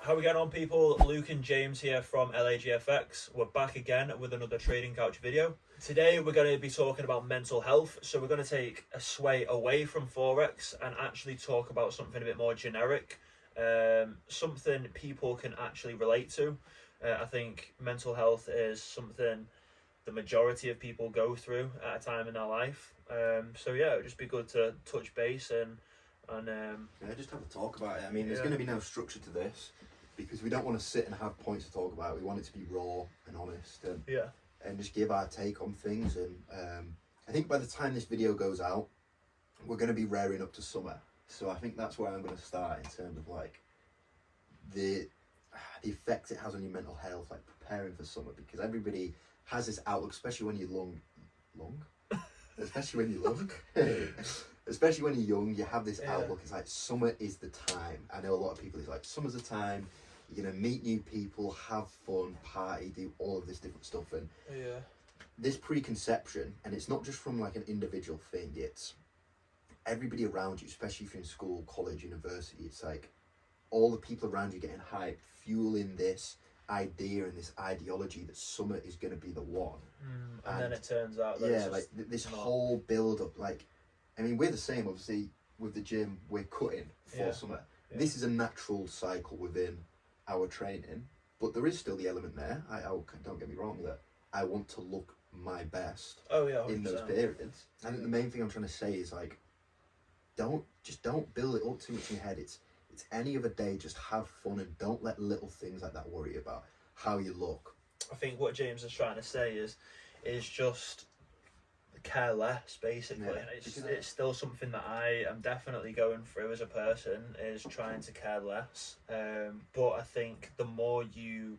How we getting on, people? Luke and James here from LAGFX. We're back again with another trading couch video. Today we're going to be talking about mental health. So we're going to take a sway away from forex and actually talk about something a bit more generic, something people can actually relate to. I think mental health is something the majority of people go through at a time in their life. So yeah, it would just be good to touch base and just have a talk about it. I mean, there's going to be no structure to this because we don't want to sit and have points to talk about. We want it to be raw and honest and just give our take on things. And I think by the time this video goes out, we're going to be rearing up to summer. So I think that's where I'm going to start in terms of like the effect it has on your mental health, like preparing for summer, because everybody has this outlook, especially when you're especially when you're young, you have this outlook. It's like summer is the time. I know a lot of people, it's like summer's the time, you're gonna meet new people, have fun, party, do all of this different stuff. And this preconception, and it's not just from like an individual thing, it's everybody around you, especially if you're in school, college, university. It's like all the people around you getting hyped, fueling this idea and this ideology that summer is going to be the one. And then it turns out that like this whole build up, like, I mean, we're the same obviously with the gym. We're cutting for summer. This is a natural cycle within our training, but there is still the element there. I don't get me wrong, that I want to look my best in those periods. I think the main thing I'm trying to say is like, don't build it up too much in your head. It's any other day, just have fun and don't let little things like that worry about how you look. I think what James is trying to say is just care less, basically. And it's still something that I am definitely going through as a person, is trying to care less. But I think the more you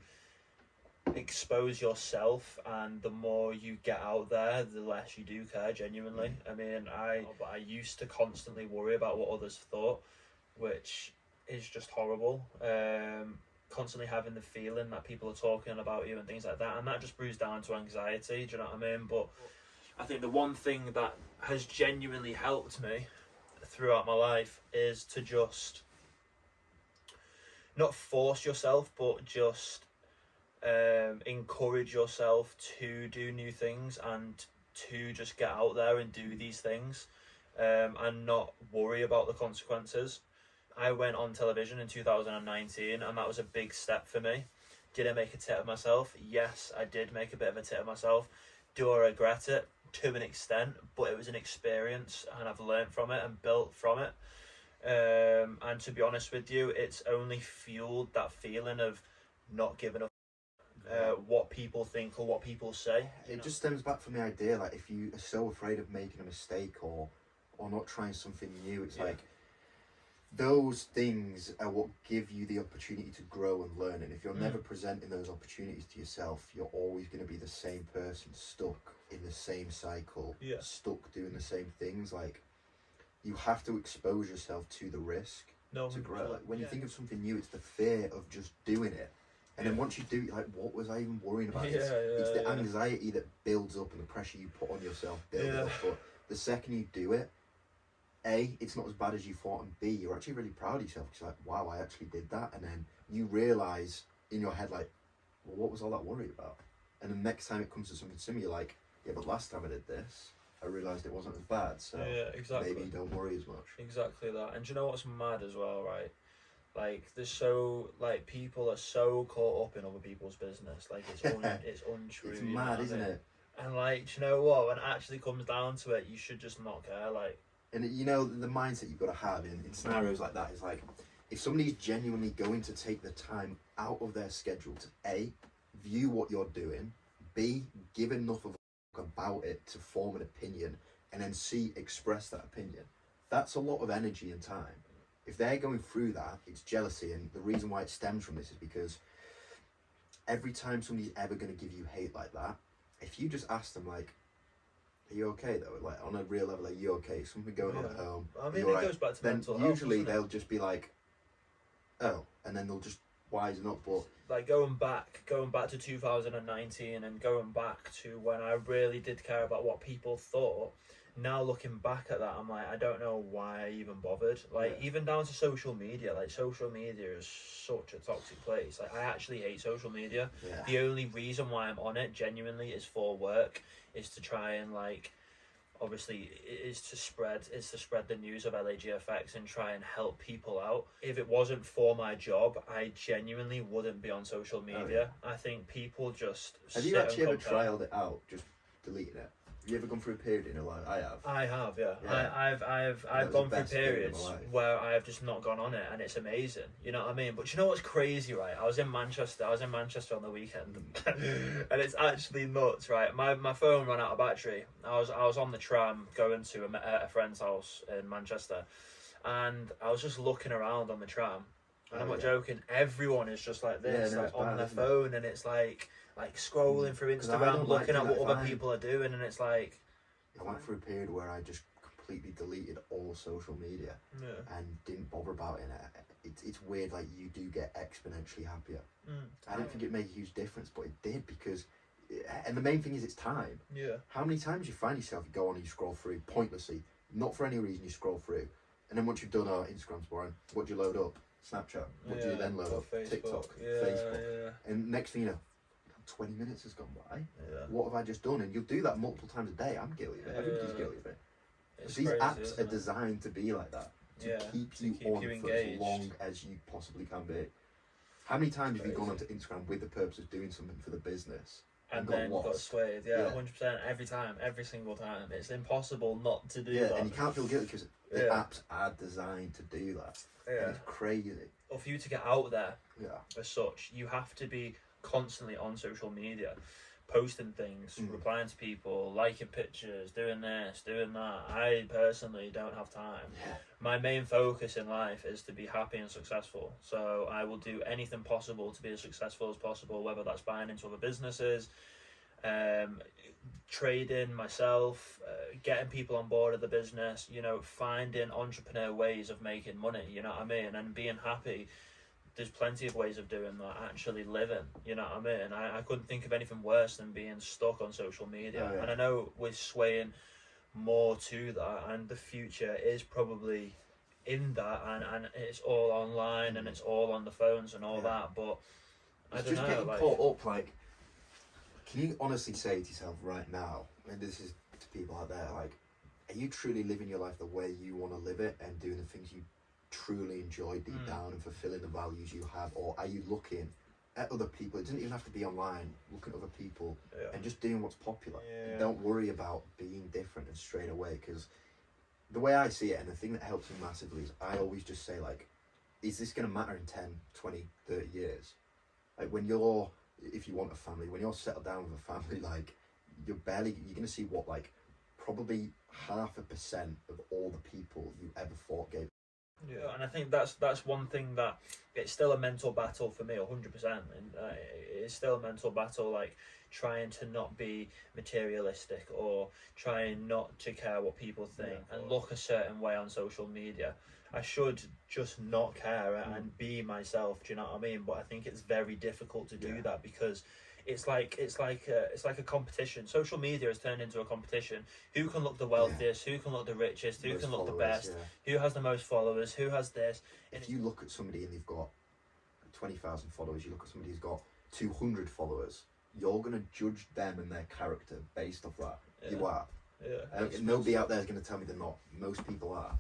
expose yourself and the more you get out there, the less you do care, genuinely. I mean, I used to constantly worry about what others thought, which is just horrible. Constantly having the feeling that people are talking about you and things like that, and that just brews down to anxiety, do you know what I mean? But I think the one thing that has genuinely helped me throughout my life is to just not force yourself, but just encourage yourself to do new things and to just get out there and do these things, and not worry about the consequences. I went on television in 2019 and that was a big step for me. Did I make a tit of myself? Yes, I did make a bit of a tit of myself. Do I regret it? To an extent, but it was an experience and I've learned from it and built from it. And to be honest with you, it's only fueled that feeling of not giving up what people think or what people say. It just stems back from the idea, like, if you are so afraid of making a mistake or not trying something new, it's like those things are what give you the opportunity to grow and learn. And if you're never presenting those opportunities to yourself, you're always going to be the same person, stuck in the same cycle, stuck doing the same things. Like, you have to expose yourself to the risk to grow. Like, when you think of something new, it's the fear of just doing it. And then once you do, like, what was I even worrying about? It's the anxiety that builds up and the pressure you put on yourself builds up. But the second you do it, A, it's not as bad as you thought, and B, you're actually really proud of yourself. It's like, wow, I actually did that. And then you realise in your head, like, well, what was all that worry about? And the next time it comes to something similar, you're like, yeah, but last time I did this, I realised it wasn't as bad. So maybe you don't worry as much. Exactly that. And do you know what's mad as well, right? Like, people are so caught up in other people's business. Like, it's untrue. It's mad, isn't it? And like, do you know what? When it actually comes down to it, you should just not care. Like, and you know, the mindset you've got to have in scenarios like that is like, if somebody's genuinely going to take the time out of their schedule to A, view what you're doing, B, give enough of a about it to form an opinion, and then C, express that opinion. That's a lot of energy and time. If they're going through that, it's jealousy. And the reason why it stems from this is because every time somebody's ever going to give you hate like that, if you just ask them, like, are you okay though? Like, on a real level, are you okay? Something going on at home? I mean, it goes back to mental health. Usually they'll just be like, oh, and then they'll just wisen up, but like going back to 2019 and going back to when I really did care about what people thought. Now looking back at that, I'm like, I don't know why I even bothered. Like, even down to social media. Like, social media is such a toxic place. Like, I actually hate social media. Yeah. The only reason why I'm on it, genuinely, is for work. Is to try and, like, obviously, is to spread the news of LAGFX and try and help people out. If it wasn't for my job, I genuinely wouldn't be on social media. I think people just Have you actually ever trialed it out, just deleting it? Have you ever gone through a period in your life? I have. Yeah. I've gone through periods where I have just not gone on it, and it's amazing. You know what I mean? But you know what's crazy, right? I was in Manchester on the weekend, and it's actually nuts, right? My phone ran out of battery. I was on the tram going to a friend's house in Manchester, and I was just looking around on the tram, and I'm not joking. Everyone is just like this, on their phone, and it's like scrolling through Instagram, looking at what other people are doing, and it's like... I went through a period where I just completely deleted all social media and didn't bother about it. It's weird, like, you do get exponentially happier. I didn't think it'd make a huge difference, but it did, because... And the main thing is it's time. Yeah. How many times you find yourself, you go on and you scroll through pointlessly, not for any reason, you scroll through, and then once you've done, Instagram's boring, what do you load up? Snapchat. What do you then load up? Facebook. TikTok, Facebook. And next thing you know, 20 minutes has gone by. What have I just done? And you'll do that multiple times a day. I'm guilty of it. Everybody's guilty of it. These apps are designed to be like that. To keep you on for as long as you possibly can be. How many times have you gone onto Instagram with the purpose of doing something for the business and then got swayed? 100%. Every time, every single time. It's impossible not to do that. And you can't feel guilty because the apps are designed to do that. And it's crazy. Or for you to get out there as such, you have to be constantly on social media, posting things, replying to people, liking pictures, doing this, doing that. I personally don't have time. My main focus in life is to be happy and successful, so I will do anything possible to be as successful as possible, whether that's buying into other businesses, trading myself, getting people on board of the business, you know, finding entrepreneur ways of making money, you know what I mean, and being happy. There's plenty of ways of doing that, actually living, you know what I mean? I couldn't think of anything worse than being stuck on social media. And I know we're swaying more to that, and the future is probably in that, and it's all online, and it's all on the phones and all that, but I don't know. It's just getting caught up, like, can you honestly say to yourself right now, and this is to people out there, like, are you truly living your life the way you want to live it and doing the things you truly enjoy deep down and fulfilling the values you have, or are you looking at other people? It doesn't even have to be online. Looking at other people and just doing what's popular. And don't worry about being different and straying away, because the way I see it, and the thing that helps me massively, is I always just say, like, is this going to matter in 10, 20, 30 years? Like, when you're, if you want a family, when you're settled down with a family, like, you're going to see what, like, probably 0.5% of all the people you ever thought gave. And I think that's one thing that it's still a mental battle for me, 100%. And it's still a mental battle, like trying to not be materialistic or trying not to care what people think and look a certain way on social media. I should just not care and be myself. Do you know what I mean? But I think it's very difficult to do that, because it's like a competition. Social media has turned into a competition. Who can look the wealthiest? Who can look the richest? Who can look the best? Who has the most followers? Who has this? If you look at somebody and they've got 20,000 followers, you look at somebody who's got 200 followers, you're going to judge them and their character based off that. You are. Nobody out there is going to tell me they're not. Most people are.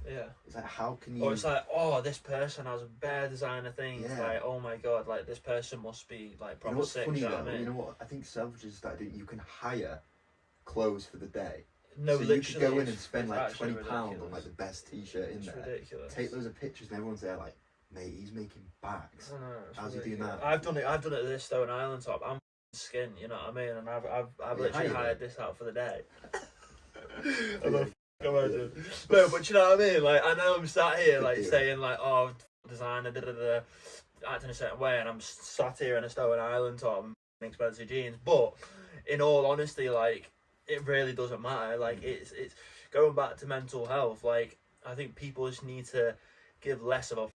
It's like, how can you... Or it's like, oh, this person has a bare designer thing. Like, oh my god, like, this person must be, like, proper sick. Funny, though? You know what? I think Selfridges started doing, you can hire clothes for the day. No, so you could go in and spend, like, £20 on, like, the best t-shirt in there. Ridiculous. Take loads of pictures and everyone's there like, mate, he's making bags. How's he doing that? I've done it at this Stone Island top. I'm skin, you know what I mean? And I've literally hired this out for the day. I love imagine. No, but you know what I mean? Like, I know I'm sat here like saying like, oh, designer, acting a certain way, and I'm sat here in a Stone Island top and expensive jeans. But in all honesty, like, it really doesn't matter. Like, it's going back to mental health. Like, I think people just need to give less of a. Do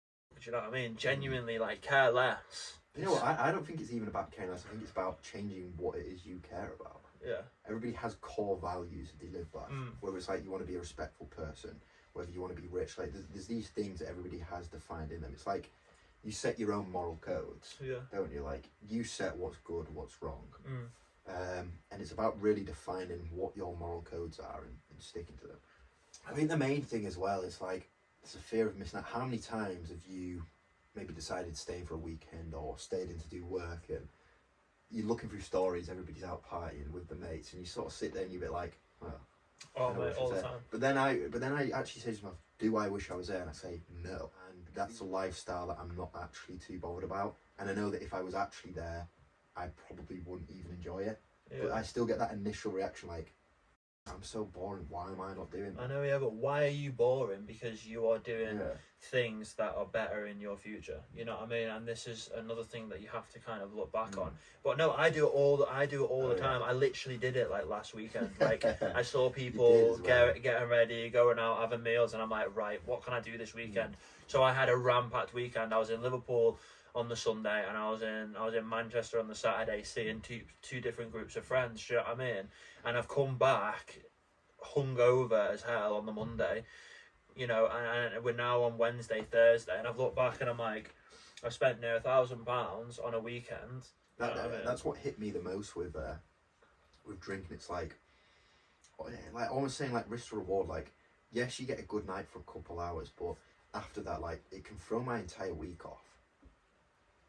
you know what I mean? Genuinely, like, care less. You know what, I don't think it's even about caring less. I think it's about changing what it is you care about. Yeah. Everybody has core values that they live by. Whether it's like you want to be a respectful person, whether you want to be rich, like there's these things that everybody has defined in them. It's like you set your own moral codes, don't you? Like you set what's good, what's wrong. And it's about really defining what your moral codes are and sticking to them. I think the main thing as well is like it's a fear of missing out. How many times have you maybe decided to stay for a weekend or stayed in to do work, and you're looking through stories, everybody's out partying with the mates, and you sort of sit there and you're a bit like, oh mate, all the time. But then I actually say to myself, do I wish I was there? And I say no. And that's a lifestyle that I'm not actually too bothered about. And I know that if I was actually there, I probably wouldn't even enjoy it. But I still get that initial reaction like, I'm so boring, why am I not doing that? I know, yeah, but why are you boring? Because you are doing things that are better in your future. You know what I mean? And this is another thing that you have to kind of look back on. But no, I do it all the time. I literally did it like last weekend. Like I saw people getting ready, going out, having meals, and I'm like, right, what can I do this weekend? So I had a ram-packed weekend. I was in Liverpool on the Sunday, and I was in Manchester on the Saturday, seeing two different groups of friends. Do you know what I mean? And I've come back hungover as hell on the Monday, you know, and we're now on Wednesday, Thursday, and I've looked back and I'm like, I've spent near £1,000 on a weekend. That's what hit me the most with drinking. It's like almost saying like risk to reward. Like, yes, you get a good night for a couple hours, but after that, like, it can throw my entire week off.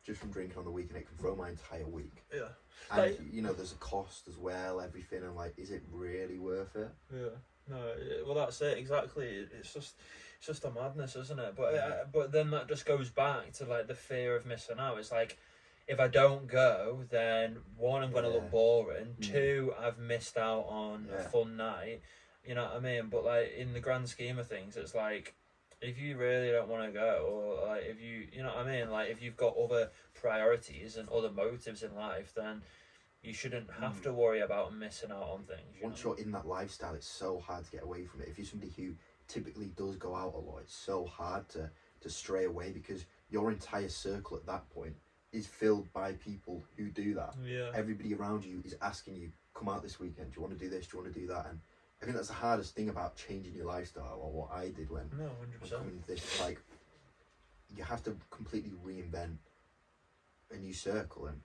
Just from drinking on the weekend, it can throw my entire week. Yeah. And, like, you know, there's a cost as well, everything, and like, is it really worth it? Yeah. No, well, that's it, exactly. It's just a madness, isn't it? But then that just goes back to like the fear of missing out. It's like, if I don't go, then one, I'm going to look boring. Two, I've missed out on a fun night. You know what I mean? But like, in the grand scheme of things, it's like, if you really don't want to go, or like if you know what I mean, like if you've got other priorities and other motives in life, then you shouldn't have to worry about missing out on things. Once you're in that lifestyle, it's so hard to get away from it. If you're somebody who typically does go out a lot, it's so hard to stray away, because your entire circle at that point is filled by people who do that. Yeah. Everybody around you is asking you, come out this weekend, do you want to do this, do you want to do that? And I think that's the hardest thing about changing your lifestyle, or what I did when 100%. coming to this. It's like, you have to completely reinvent a new circle and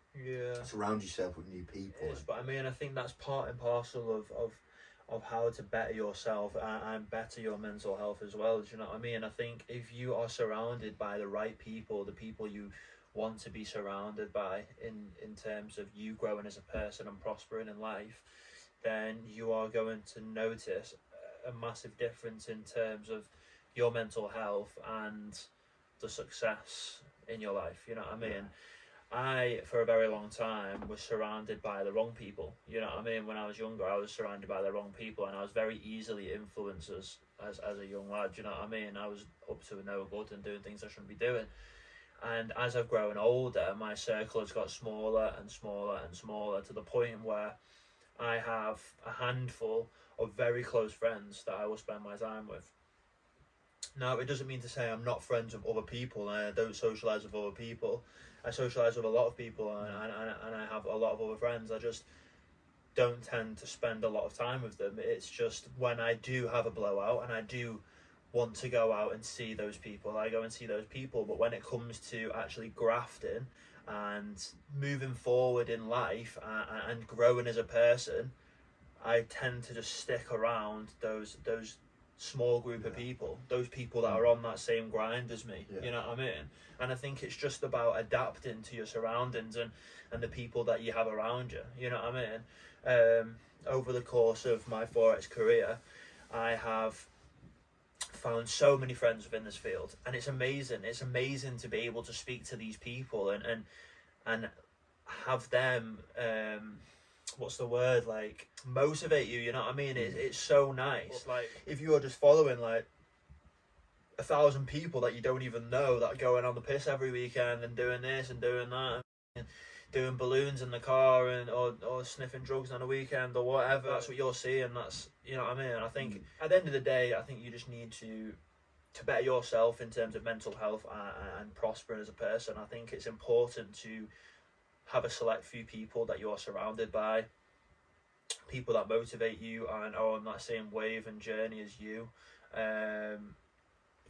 surround yourself with new people. But I mean, I think that's part and parcel of how to better yourself and better your mental health as well. Do you know what I mean? I think if you are surrounded by the right people, the people you want to be surrounded by in terms of you growing as a person and prospering in life, then you are going to notice a massive difference in terms of your mental health and the success in your life. You know what I mean? I, for a very long time, was surrounded by the wrong people. You know what I mean? When I was younger, I was surrounded by the wrong people, and I was very easily influenced as a young lad. You know what I mean? I was up to no good and doing things I shouldn't be doing. And as I've grown older, my circle has got smaller and smaller and smaller, to the point where I have a handful of very close friends that I will spend my time with. Now, it doesn't mean to say I'm not friends with other people and I don't socialise with other people. I socialise with a lot of people and I have a lot of other friends. I just don't tend to spend a lot of time with them. It's just when I do have a blowout and I do want to go out and see those people, I go and see those people. But when it comes to actually grafting and moving forward in life and growing as a person, I tend to just stick around those small group of people, those people that are on that same grind as me. You know what I mean? And I think it's just about adapting to your surroundings and the people that you have around you. You know what I mean? Over the course of my forex career, I have found so many friends within this field, and it's amazing. It's amazing to be able to speak to these people and have them what's the word, like, motivate you. You know what I mean? It's so nice. Like, if you are just following like 1,000 people that you don't even know that are going on the piss every weekend and doing this and doing that and doing balloons in the car and or sniffing drugs on a weekend or whatever, that's what you're seeing. That's, you know what I mean? I think at the end of the day, I think you just need to to better yourself in terms of mental health and prospering as a person, I think it's important to have a select few people that you're surrounded by, people that motivate you and are on that same wave and journey as you.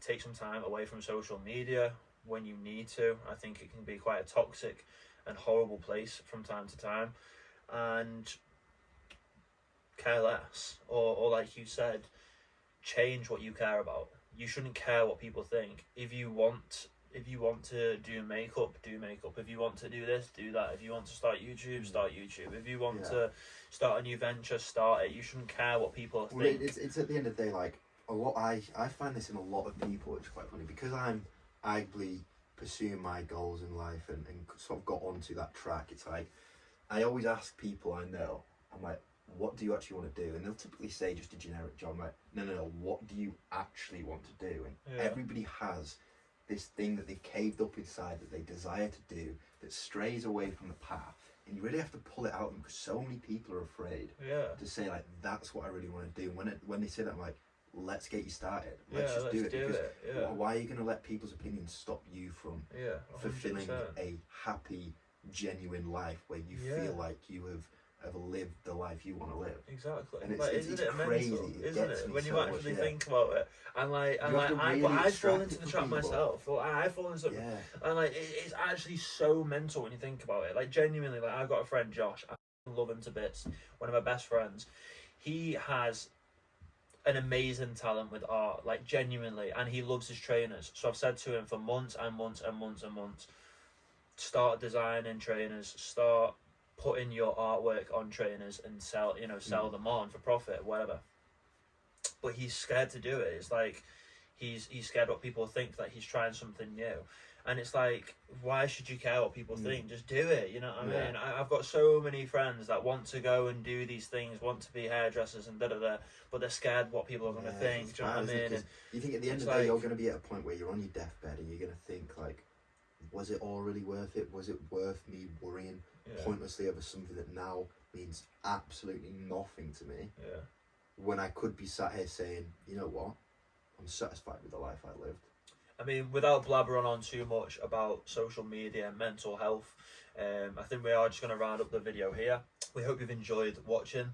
Take some time away from social media when you need to. I think it can be quite a toxic and horrible place from time to time, and care less, or like you said, change what you care about. You shouldn't care what people think. If you want to do makeup, do makeup. If you want to do this, do that. If you want to start YouTube, start YouTube. If you want to start a new venture, start it. You shouldn't care what people think. It's at the end of the day, like, a lot. I find this in a lot of people, which is quite funny, because I'm actively pursuing my goals in life and sort of got onto that track. It's like, I always ask people I know, I'm like, what do you actually want to do? And they'll typically say just a generic job. I'm like, no, what do you actually want to do? And everybody has this thing that they've caved up inside that they desire to do that strays away from the path, and you really have to pull it out, because so many people are afraid to say, like, that's what I really want to do. When they say that, I'm like, let's get you started. Let's just do it. Why are you going to let people's opinions stop you from fulfilling a happy, genuine life where you feel like you have lived the life you want to live? Exactly. And isn't it crazy, mental, isn't it? When you so actually much, think about it, and I fall into the trap myself. Well, I fall into it, and like it's actually so mental when you think about it. Like, genuinely, like, I've got a friend, Josh. I love him to bits. One of my best friends. He has an amazing talent with art, like, genuinely, and he loves his trainers. So I've said to him for months and months and months and months, start designing trainers, start putting your artwork on trainers and sell them on for profit, whatever. But he's scared to do it. It's like he's scared what people think, that he's trying something new. And it's like, why should you care what people think? Just do it, you know what I mean? I've got so many friends that want to go and do these things, want to be hairdressers and da-da-da, but they're scared what people are going to think, do you know what I mean? And you think at the end of the day, you're going to be at a point where you're on your deathbed and you're going to think, like, was it all really worth it? Was it worth me worrying pointlessly over something that now means absolutely nothing to me? When I could be sat here saying, you know what, I'm satisfied with the life I lived. I mean, without blabbering on too much about social media and mental health, I think we are just going to round up the video here. We hope you've enjoyed watching,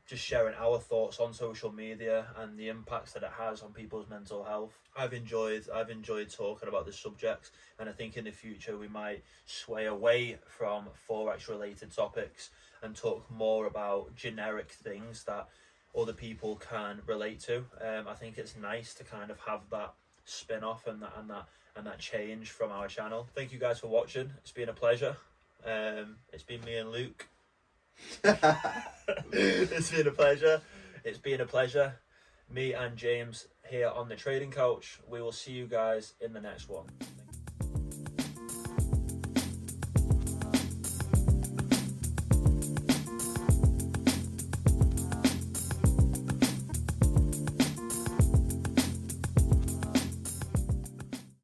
just sharing our thoughts on social media and the impacts that it has on people's mental health. I've enjoyed talking about this subject, and I think in the future we might sway away from forex related topics and talk more about generic things that other people can relate to. I think it's nice to kind of have that spin-off and that change from our channel. Thank you guys for watching. It's been a pleasure. It's been me and Luke. It's been a pleasure. Me and James here on the trading couch. We will see you guys in the next one.